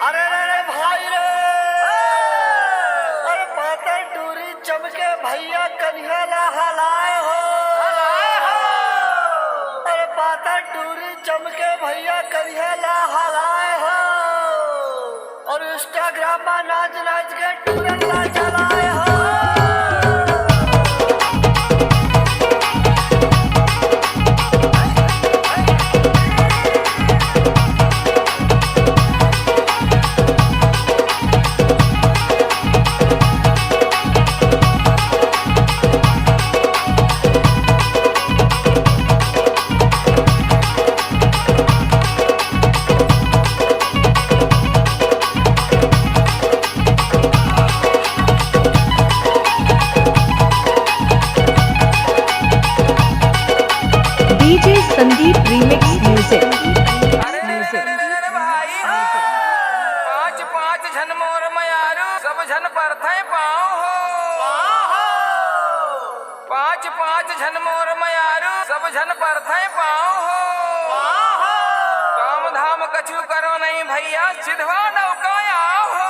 अरे रे रे भाई रे, अरे पातर टूरी चमके भैया कन्हैया ला हलाए हो। अरे पातर टूरी चमके भैया कन्हैया ला हलाए हो। और इंस्टाग्राम में नाच नाच के टूरन ला चलाए हो। DJ Sandeep remix music. पाँच पाँच झन मोर मयारू सब झन परथे पाओ हो। पाँच पाँच झन मोर मयारू सब झन परथे पाओ हो। काम धाम कछु करो नहीं भैया सिधवा नौका आओ हो।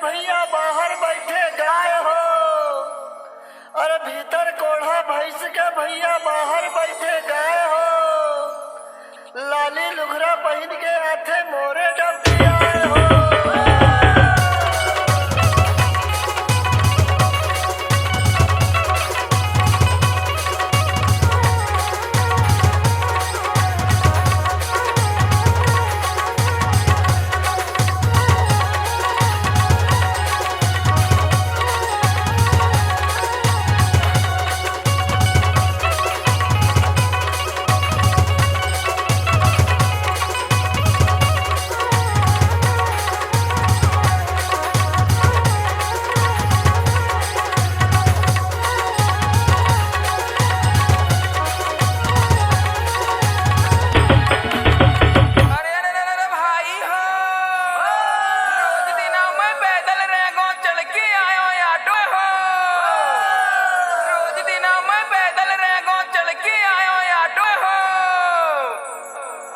भैया बाहर बैठे गाय हो। अरे भीतर कोढ़ा भैंस के भैया बाहर बैठे गाय हो। लाली लुघरा पहन के हाथे मोरे डबकी आए हो।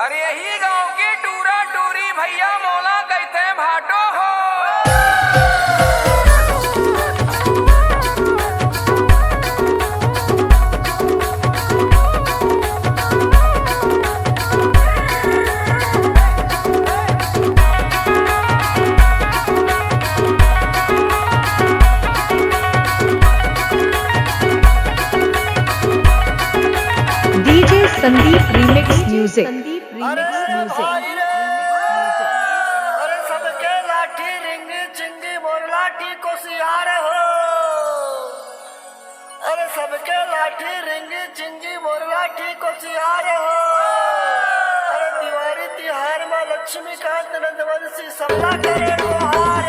अरे यही गांव की टूरा टूरी भैया मोला कहते भाटो हो। DJ Sandeep remix music. अरे सबके लाठी रिंगी चिंगी मोर लाठी को सियार हो। अरे सबके लाठी रिंगी चिंगी मोर लाठी को सियार हो। अरे दिवाली तिहार में लक्ष्मीकांत नंदवंशी सबला करे गुहार।